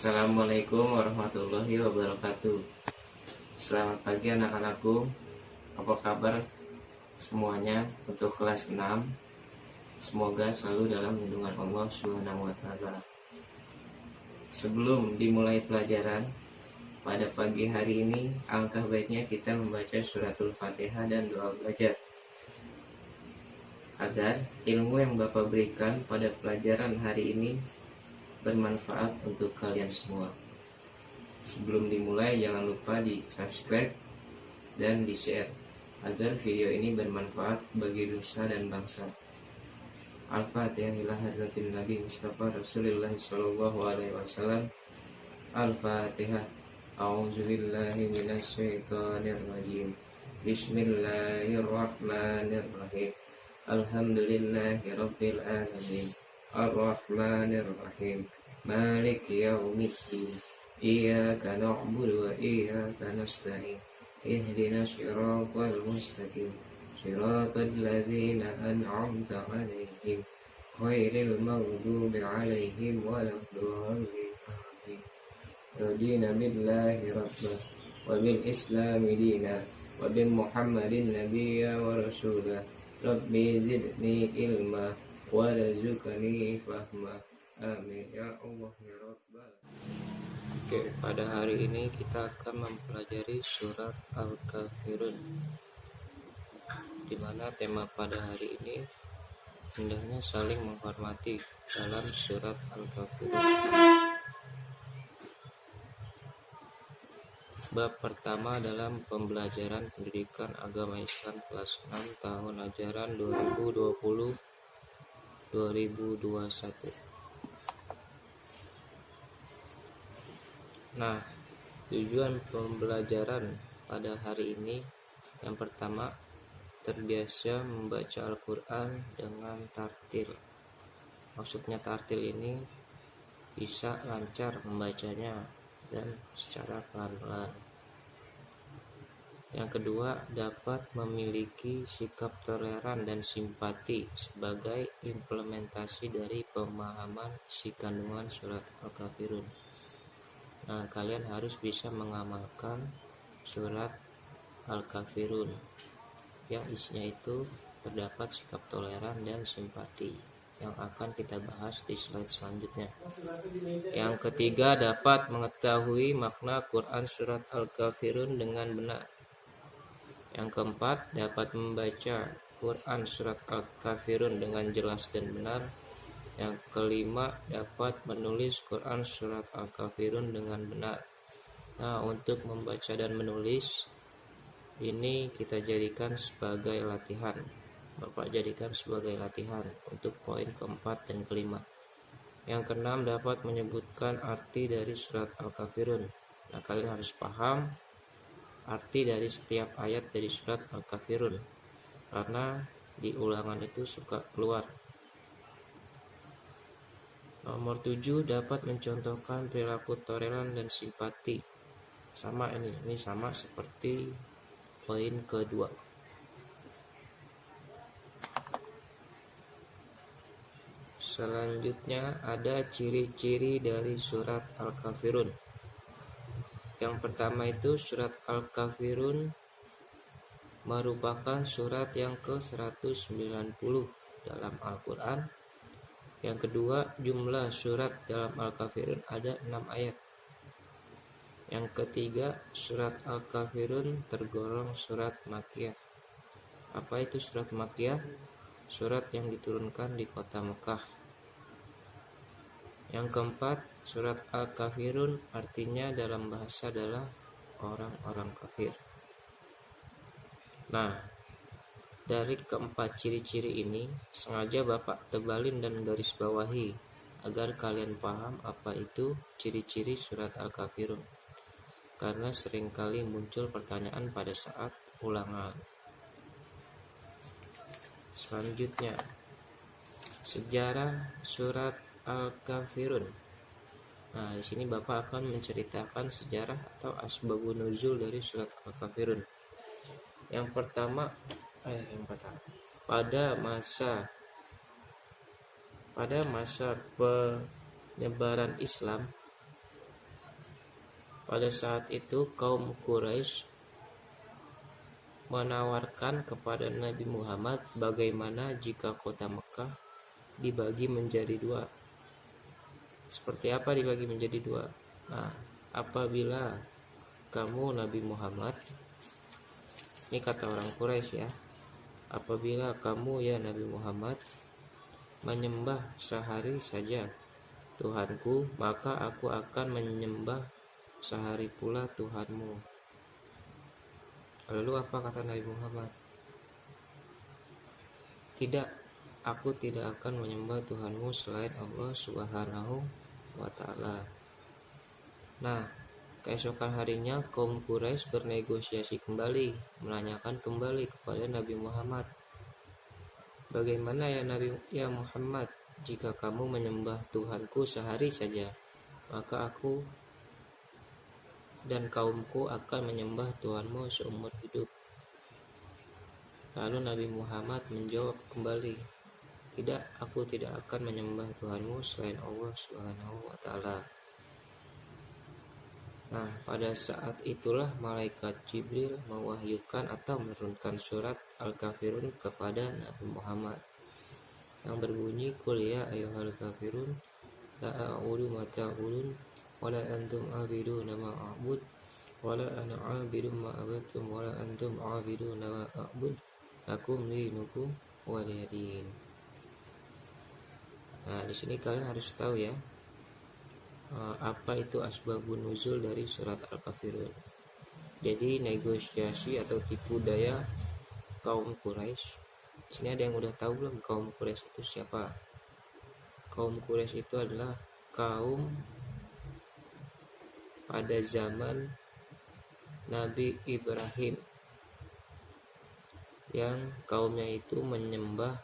Assalamualaikum warahmatullahi wabarakatuh. Selamat pagi anak-anakku. Apa kabar semuanya untuk kelas 6? Semoga selalu dalam lindungan Allah Subhanahu wa taala. Sebelum dimulai pelajaran pada pagi hari ini, alangkah baiknya kita membaca suratul Fatihah dan doa belajar agar ilmu yang Bapak berikan pada pelajaran hari ini bermanfaat untuk kalian semua. Sebelum dimulai, jangan lupa di subscribe dan di share agar video ini bermanfaat bagi nusa dan bangsa. Al-Fatihah ila hadratin Nabi Mustafa Rasulullah sallallahu alaihi wasallam. Al-Fatihah. A'udzubillahi minasyaitonir rajim. Bismillahirrahmanirrahim. Alhamdulillahi rabbil alamin. Ar-Rahmanir Rahim. Maliki yaumiddin. Iyyaka na'budu wa iyyaka nasta'in. Ihdinas siratal mustaqim. Siratal ladzina an'amta 'alaihim ghairil maghdubi 'alaihim waladdallin. Radina billahi rabban wa bil islami dina wa bi Muhammadin nabiyya wa rasulah. Rabbi zidni ilma warzuqni fahma. Amin ya Allah ya Rabbal. Oke, pada hari ini kita akan mempelajari surat Al-Kafirun, di mana tema pada hari ini hendaknya saling menghormati dalam surat Al-Kafirun. Bab pertama dalam pembelajaran pendidikan agama Islam kelas 6 tahun ajaran 2020-2021. Nah, tujuan pembelajaran pada hari ini yang pertama, terbiasa membaca Al-Quran dengan tartil. Maksudnya tartil ini bisa lancar membacanya dan secara pelan-pelan. Yang kedua, dapat memiliki sikap toleran dan simpati sebagai implementasi dari pemahaman isi kandungan surat Al-Kafirun. Nah, kalian harus bisa mengamalkan surat Al-Kafirun yang isinya itu terdapat sikap toleran dan simpati yang akan kita bahas di slide selanjutnya. Yang ketiga, dapat mengetahui makna Quran surat Al-Kafirun dengan benar. Yang keempat, dapat membaca Quran surat Al-Kafirun dengan jelas dan benar. Yang kelima, dapat menulis Quran surat Al-Kafirun dengan benar. Nah, untuk membaca dan menulis ini kita jadikan sebagai latihan. Bapak jadikan sebagai latihan untuk poin keempat dan kelima. Yang keenam, dapat menyebutkan arti dari surat Al-Kafirun. Nah, kalian harus paham arti dari setiap ayat dari surat Al-Kafirun, karena di ulangan itu suka keluar. Nomor 7, dapat mencontohkan perilaku toleran dan simpati. Sama ini sama seperti poin kedua. Selanjutnya ada ciri-ciri dari surat Al-Kafirun. Yang pertama itu surat Al-Kafirun merupakan surat yang ke-190 dalam Al-Quran. Yang kedua, jumlah surat dalam Al-Kafirun ada 6 ayat. Yang ketiga, surat Al-Kafirun tergolong surat Makkiyah. Apa itu surat Makkiyah? Surat yang diturunkan di kota Mekah. Yang keempat, surat Al-Kafirun artinya dalam bahasa adalah orang-orang kafir. Nah, dari keempat ciri-ciri ini sengaja Bapak tebalin dan garis bawahi agar kalian paham apa itu ciri-ciri surat Al-Kafirun, karena seringkali muncul pertanyaan pada saat ulangan. Selanjutnya, sejarah surat Al-Kafirun. Nah, di sini Bapak akan menceritakan sejarah atau asbabun nuzul dari surat Al-Kafirun. Yang pertama, pada masa penyebaran Islam Pada saat itu kaum Quraisy menawarkan kepada Nabi Muhammad bagaimana jika kota Mekah dibagi menjadi dua. Seperti apa dibagi menjadi dua? Nah, apabila kamu Nabi Muhammad, ini kata orang Quraisy ya, apabila kamu ya Nabi Muhammad menyembah sehari saja Tuhanku, maka aku akan menyembah sehari pula Tuhanmu. Lalu apa kata Nabi Muhammad? Tidak, aku tidak akan menyembah Tuhanmu selain Allah Subhanahu wa ta'ala. Nah, keesokan harinya kaum Quraisy bernegosiasi kembali, menanyakan kembali kepada Nabi Muhammad, bagaimana ya Nabi ya Muhammad, jika kamu menyembah Tuhanku sehari saja, maka aku dan kaumku akan menyembah Tuhanmu seumur hidup. Lalu Nabi Muhammad menjawab kembali, tidak, aku tidak akan menyembah Tuhanmu selain Allah Subhanahu wa ta'ala. Nah, pada saat itulah malaikat Jibril mewahyukan atau menurunkan surat Al-Kafirun kepada Nabi Muhammad yang berbunyi, Qul ya ayyuhal kafirun la a'budu ma ta'budun wala antum a'biduna ma a'bud wala ana a'budu ma abadtum wala antum a'biduna ma a'bud lakum dinukum waliyadin. Nah, di sini kalian harus tahu ya, apa itu asbabun nuzul dari surat Al-Kafirun. Jadi negosiasi atau tipu daya kaum Quraisy. Di sini ada yang udah tahu belum kaum Quraisy itu siapa? Kaum Quraisy itu adalah kaum pada zaman Nabi Ibrahim yang kaumnya itu menyembah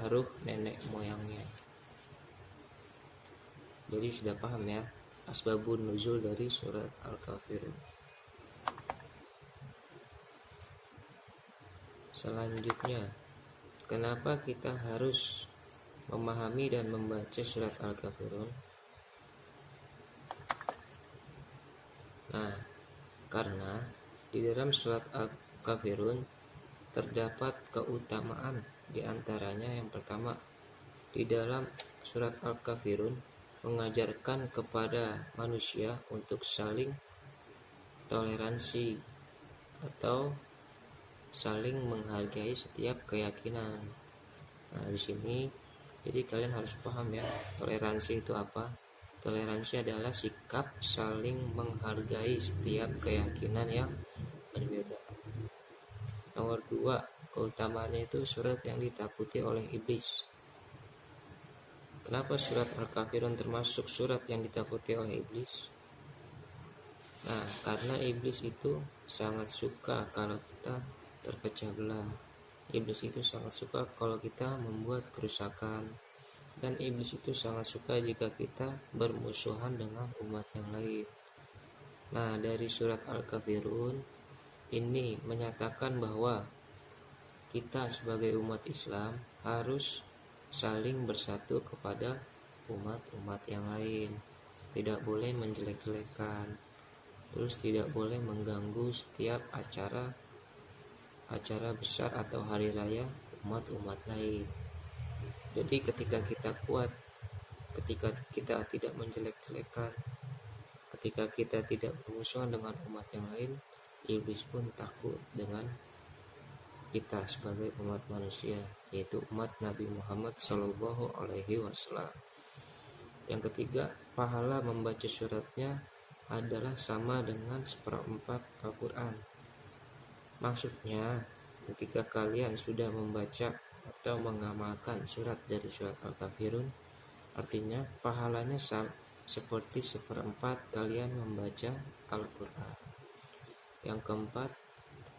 ruh nenek moyangnya. Jadi sudah paham ya asbabun nuzul dari surat Al-Kafirun. Selanjutnya, kenapa kita harus memahami dan membaca surat Al-Kafirun? Nah, karena di dalam surat Al-Kafirun terdapat keutamaan, di antaranya yang pertama, di dalam surat Al-Kafirun mengajarkan kepada manusia untuk saling toleransi atau saling menghargai setiap keyakinan. Nah, di sini jadi kalian harus paham ya, toleransi itu apa? Toleransi adalah sikap saling menghargai setiap keyakinan yang berbeda. Nomor 2, keutamaannya itu surat yang ditakuti oleh iblis. Kenapa surat Al-Kafirun termasuk surat yang ditakuti oleh iblis? Nah, karena iblis itu sangat suka kalau kita terpecah belah. Iblis itu sangat suka kalau kita membuat kerusakan. Dan iblis itu sangat suka jika kita bermusuhan dengan umat yang lain. Nah, dari surat Al-Kafirun ini menyatakan bahwa kita sebagai umat Islam harus saling bersatu kepada umat-umat yang lain. Tidak boleh menjelek-jelekan. Terus tidak boleh mengganggu setiap acara besar atau hari raya umat-umat lain. Jadi ketika kita kuat, ketika kita tidak menjelek-jelekan, ketika kita tidak bermusuhan dengan umat yang lain, iblis pun takut dengan kita sebagai umat manusia, yaitu umat Nabi Muhammad Shallallahu Alaihi Wasallam. Yang ketiga, pahala membaca suratnya adalah sama dengan 1/4 Al-Quran. Maksudnya, ketika kalian sudah membaca atau mengamalkan surat dari surat Al-Kafirun, artinya pahalanya seperti 1/4 kalian membaca Al-Quran. Yang keempat,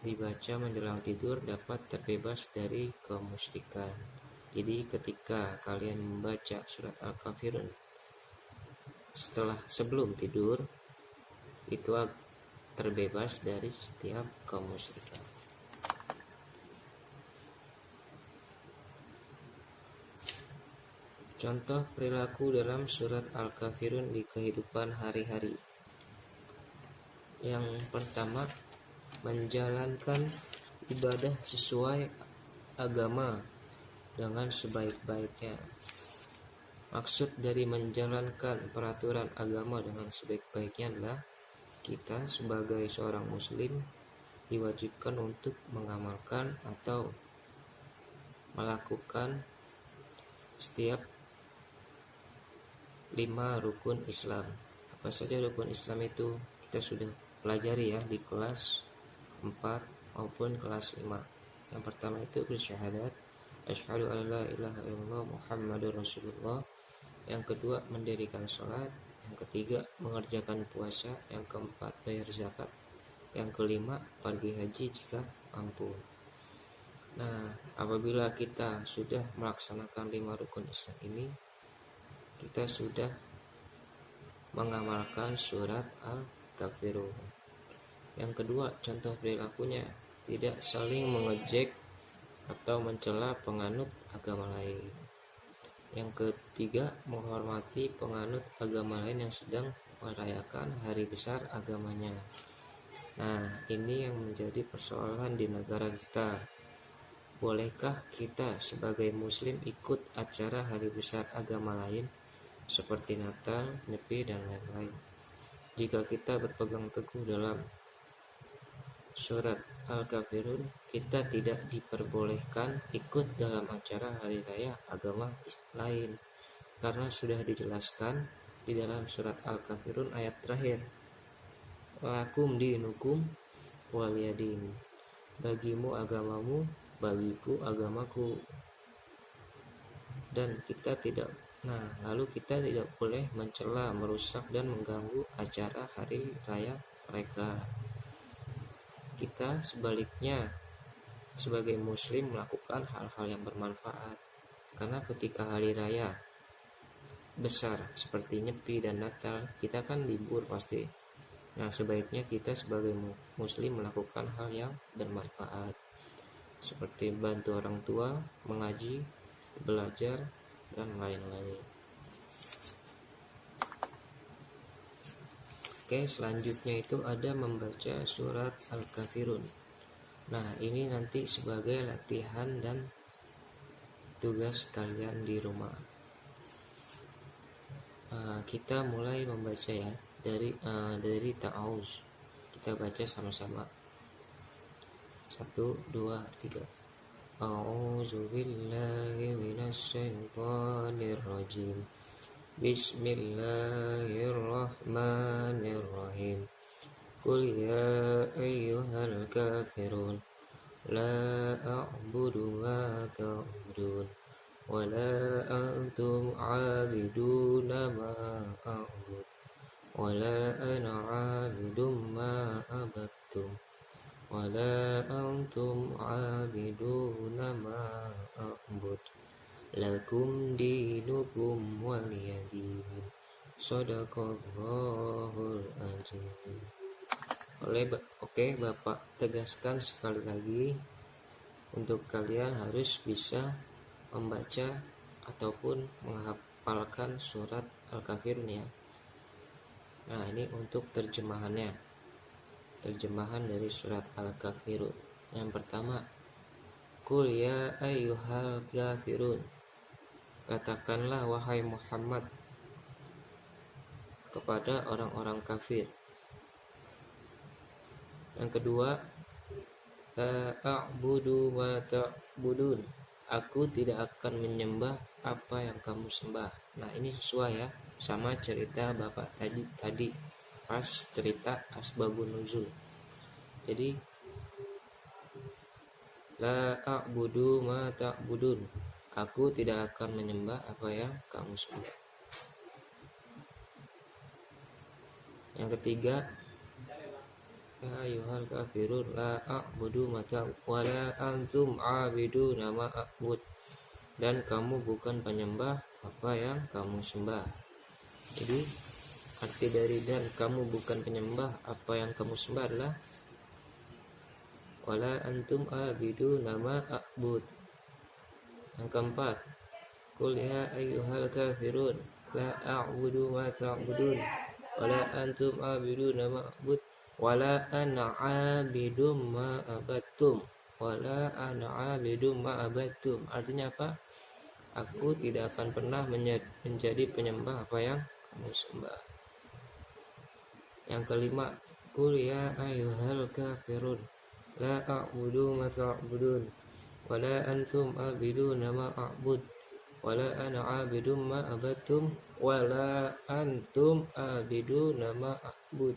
dibaca menjelang tidur dapat terbebas dari kemusyrikan. Jadi ketika kalian membaca surat Al-Kafirun sebelum tidur, itu terbebas dari setiap kemusyrikan. Contoh perilaku dalam surat Al-Kafirun di kehidupan hari-hari. Yang pertama, menjalankan ibadah sesuai agama dengan sebaik-baiknya. Maksud dari menjalankan peraturan agama dengan sebaik-baiknya adalah kita sebagai seorang muslim diwajibkan untuk mengamalkan atau melakukan setiap 5 rukun Islam. Apa saja rukun Islam itu kita sudah pelajari ya di kelas 4 maupun kelas 5. Yang pertama itu bersyahadat asyhadu an la ilaha illallah Muhammadur Rasulullah. Yang kedua mendirikan sholat. Yang ketiga mengerjakan puasa. Yang keempat bayar zakat. Yang kelima pergi haji jika mampu. Nah, apabila kita sudah melaksanakan 5 rukun Islam ini, kita sudah mengamalkan surat Al-Kafirun. Yang kedua, contoh perilakunya tidak saling mengejek atau mencela penganut agama lain. Yang ketiga, menghormati penganut agama lain yang sedang merayakan hari besar agamanya. Nah, ini yang menjadi persoalan di negara kita. Bolehkah kita sebagai muslim ikut acara hari besar agama lain seperti Natal, Nyepi, dan lain-lain? Jika kita berpegang teguh dalam surat Al-Kafirun, kita tidak diperbolehkan ikut dalam acara hari raya agama lain, karena sudah dijelaskan di dalam surat Al-Kafirun ayat terakhir, lakum dinukum waliyadin, bagimu agamamu, bagiku agamaku. Dan kita tidak lalu kita tidak boleh mencela, merusak, dan mengganggu acara hari raya mereka. Kita sebaliknya sebagai muslim melakukan hal-hal yang bermanfaat, karena ketika hari raya besar seperti Nyepi dan Natal, kita kan libur pasti. Nah, sebaiknya kita sebagai muslim melakukan hal yang bermanfaat seperti bantu orang tua, mengaji, belajar, dan lain-lain. Oke, selanjutnya itu ada membaca surat Al-Kafirun. Nah, ini nanti sebagai latihan dan tugas kalian di rumah. Kita mulai membaca ya dari ta'awuz. Kita baca sama-sama. 1, 2, 3. A'udzu billahi minasyaitonir rajim. Bismillahirrahmanirrahim. Qul ya ayyuhal kafirun la a'budu ma ta'budun wa la antum 'abiduna ma a'bud wa la ana 'abidum ma abattum wa la antum 'abiduna ma a'bud lakum dinukum waliyadin. Shadaqallahul azim. Oke, Bapak tegaskan sekali lagi, untuk kalian harus bisa membaca ataupun menghafalkan surat Al-Kafirun ya. Nah, ini untuk terjemahannya. Terjemahan dari surat Al-Kafirun. Yang pertama, Qul ya ayyuhal kafirun. Katakanlah wahai Muhammad kepada orang-orang kafir. Yang kedua, a'budu wa ta'budun. Aku tidak akan menyembah apa yang kamu sembah. Nah, ini sesuai ya sama cerita Bapak tadi pas cerita asbabun nuzul. Jadi la a'budu ma ta'budun. Aku tidak akan menyembah apa yang kamu sembah. Yang ketiga, ya ayyuhal kafirun la a'budu ma ta'budun wa la antum 'abiduna ma a'bud. Dan kamu bukan penyembah apa yang kamu sembah. Jadi arti dari dan kamu bukan penyembah apa yang kamu sembah adalah wala antum 'abiduna ma a'bud. Yang keempat, Qul ya ayyuhal kafirun la a'budu ma ta'budun wala antum a'biduna ma a'bud wala ana 'abidum ma abattum wala ana 'abidum ma abattum. Artinya apa? Aku tidak akan pernah menjadi penyembah apa yang kamu sembah. Yang kelima, Qul ya ayyuhal kafirun la a'budu ma ta'budun wala antum a'biduna ma a'bud wala ana 'abidum ma abattum wala antum a'biduna ma a'bud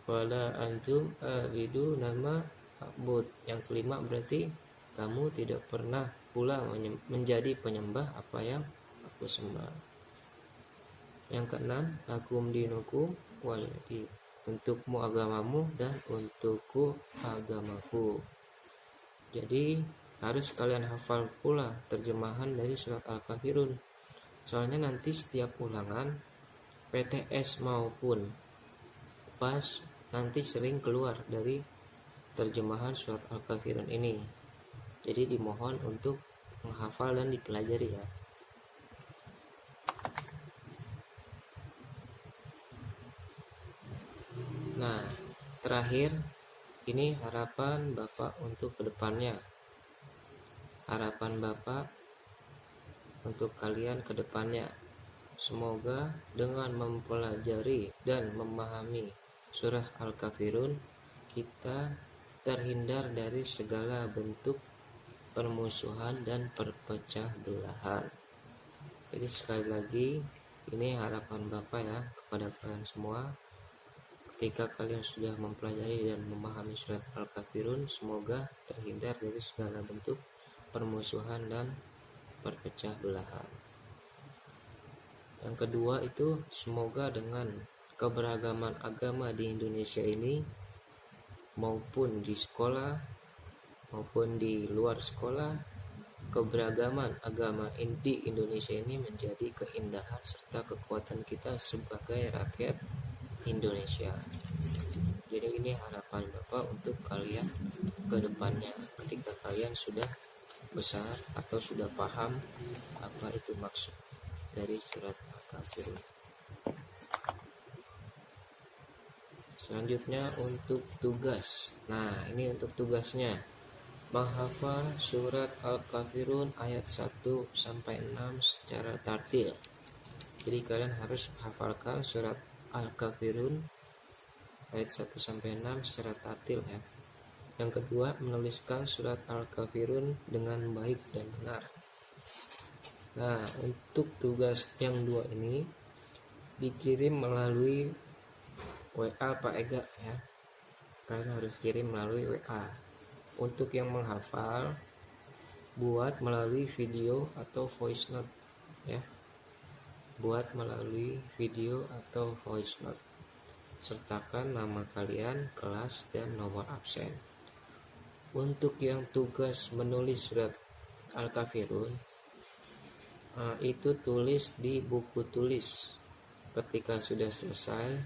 wala antum a'biduna ma a'bud. Yang kelima berarti kamu tidak pernah pula menjadi penyembah apa yang aku sembah. Yang keenam, lakum dinukum waliyadin. Untukmu agamamu dan untukku agamaku. Jadi harus kalian hafal pula terjemahan dari surat Al-Kafirun. Soalnya nanti setiap ulangan PTS maupun PAS nanti sering keluar dari terjemahan surat Al-Kafirun ini. Jadi dimohon untuk menghafal dan dipelajari ya. Nah, terakhir ini harapan Bapak untuk kedepannya. Harapan Bapak untuk kalian kedepannya. Semoga dengan mempelajari dan memahami surah Al-Kafirun kita terhindar dari segala bentuk permusuhan dan perpecah belahan. Jadi sekali lagi ini harapan Bapak ya kepada kalian semua. Ketika kalian sudah mempelajari dan memahami surat Al-Kafirun, semoga terhindar dari segala bentuk permusuhan dan perpecah belahan. Yang kedua itu semoga dengan keberagaman agama di Indonesia ini maupun di sekolah maupun di luar sekolah, keberagaman agama di Indonesia ini menjadi keindahan serta kekuatan kita sebagai rakyat Indonesia. Jadi ini harapan Bapak untuk kalian ke depannya ketika kalian sudah besar atau sudah paham apa itu maksud dari surat Al-Kafirun. Selanjutnya untuk tugas. Nah, ini untuk tugasnya. Menghafal surat Al-Kafirun ayat 1 sampai 6 secara tartil. Jadi kalian harus hafalkan surat Al-Kafirun ayat 1 sampai 6 secara tartil ya. Yang kedua, menuliskan surat Al-Kafirun dengan baik dan benar. Nah, untuk tugas yang dua ini dikirim melalui WA Pak Ega ya. Kalian harus kirim melalui WA. Untuk yang menghafal, buat melalui video atau voice note ya. Buat melalui video atau voice note. Sertakan nama kalian, kelas, dan nomor absen. Untuk yang tugas menulis surat Al-Kafirun, itu tulis di buku tulis. Ketika sudah selesai,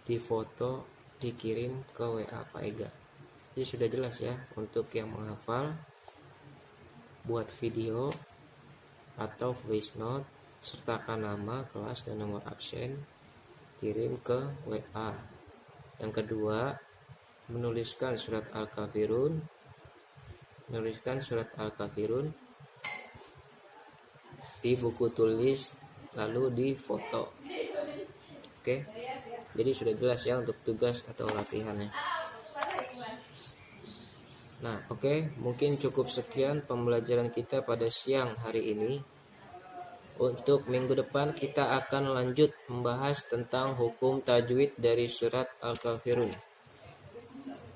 difoto, dikirim ke WA Pak Ega. Jadi sudah jelas ya. Untuk yang menghafal, buat video atau voice note, sertakan nama, kelas, dan nomor absen, kirim ke WA. Yang kedua, menuliskan surat Al-Kafirun, di buku tulis lalu di foto. Oke. Jadi sudah jelas ya untuk tugas atau latihannya. Nah, oke, mungkin cukup sekian pembelajaran kita pada siang hari ini. Untuk minggu depan kita akan lanjut membahas tentang hukum tajwid dari surat Al-Kafirun.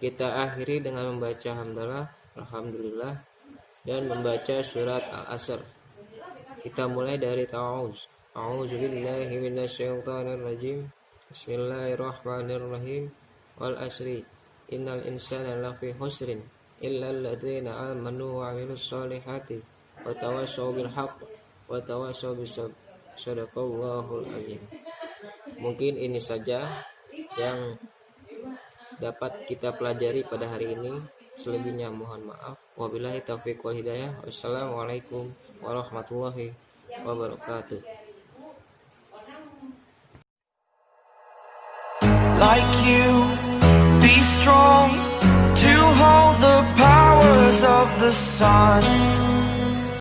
Kita akhiri dengan membaca hamdalah, alhamdulillah, dan membaca surat Al-Asr. Kita mulai dari ta'awuz. A'udzubillahi minasyaitonirrajim. Bismillahirrahmanirrahim. Wal asri innal insana lafi khusrin illa alladzina amanu wa 'amilus solihati wa tawassaw bil haqq wa tawassaw bis sabr. Shadaqallahul azim. Mungkin ini saja yang dapat kita pelajari pada hari ini. Selebihnya mohon maaf. Wabillahi taufiq wal hidayah. Wassalamualaikum warahmatullahi wabarakatuh. Like you, be strong to hold the powers of the sun.